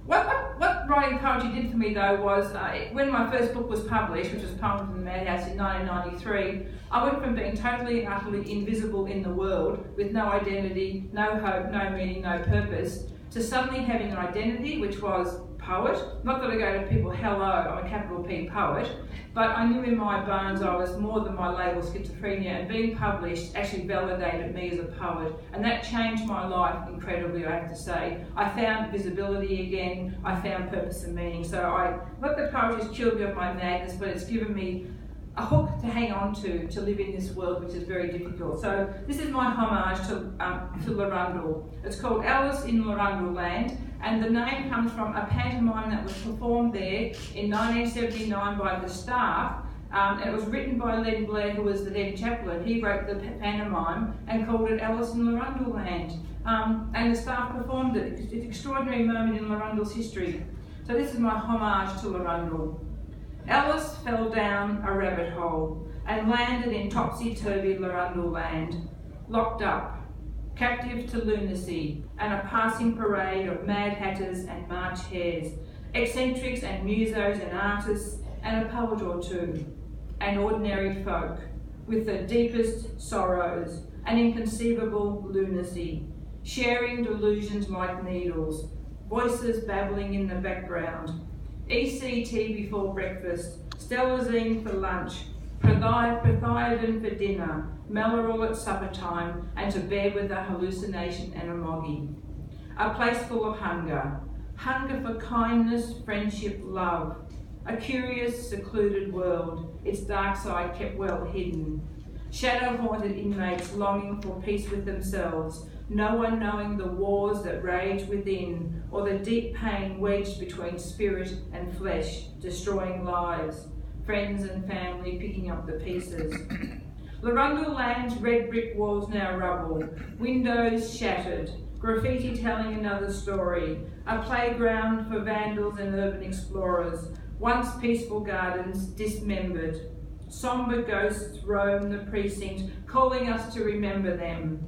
What writing poetry did for me though was, when my first book was published, which was Poems in the Madhouse in 1993, I went from being totally and utterly invisible in the world, with no identity, no hope, no meaning, no purpose, to suddenly having an identity, which was poet. Not that I go to people, hello, I'm a capital P poet, but I knew in my bones I was more than my label schizophrenia, and being published actually validated me as a poet, and that changed my life incredibly, I have to say. I found visibility again, I found purpose and meaning, so not that poetry's cured me of my madness, but it's given me a hook to hang on to live in this world, which is very difficult. So this is my homage to Larundel. It's called Alice in Larundel Land, and the name comes from a pantomime that was performed there in 1979 by the staff. It was written by Len Blair, who was the then chaplain. He wrote the pantomime and called it Alice in Larundel Land. And the staff performed it. It's an extraordinary moment in Larundel's history. So this is my homage to Larundel. Alice fell down a rabbit hole and landed in topsy-turvy Larundel Land, locked up, captive to lunacy and a passing parade of Mad Hatters and March Hares, eccentrics and musos and artists, and a poet or two, and ordinary folk, with the deepest sorrows and inconceivable lunacy, sharing delusions like needles, voices babbling in the background, ECT before breakfast, Stelazine for lunch, Prothiodan for dinner, Melorol at supper time, and to bed with a hallucination and a moggy. A place full of hunger, hunger for kindness, friendship, love, a curious, secluded world, its dark side kept well hidden. Shadow-haunted inmates longing for peace with themselves, no one knowing the wars that rage within, or the deep pain wedged between spirit and flesh, destroying lives, friends and family picking up the pieces. Larundel Land's red brick walls now rubble, windows shattered, graffiti telling another story, a playground for vandals and urban explorers, once peaceful gardens dismembered. Sombre ghosts roam the precinct, calling us to remember them.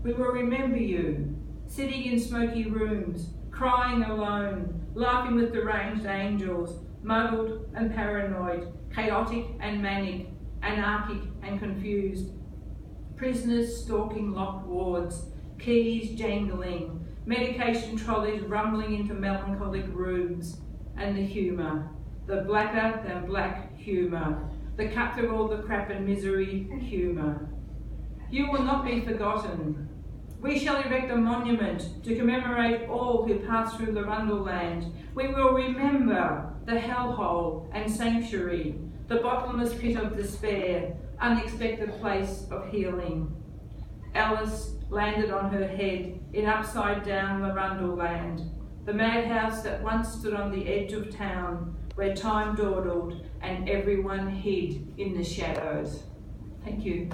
We will remember you, sitting in smoky rooms, crying alone, laughing with deranged angels, muddled and paranoid, chaotic and manic, anarchic and confused. Prisoners stalking locked wards, keys jangling, medication trolleys rumbling into melancholic rooms, and the humour, the blacker than black humour, the cut through all the crap and misery humour. You will not be forgotten. We shall erect a monument to commemorate all who passed through Larundel Land. We will remember the hellhole and sanctuary, the bottomless pit of despair, unexpected place of healing. Alice landed on her head in upside-down Larundel Land, the madhouse that once stood on the edge of town, where time dawdled and everyone hid in the shadows. Thank you.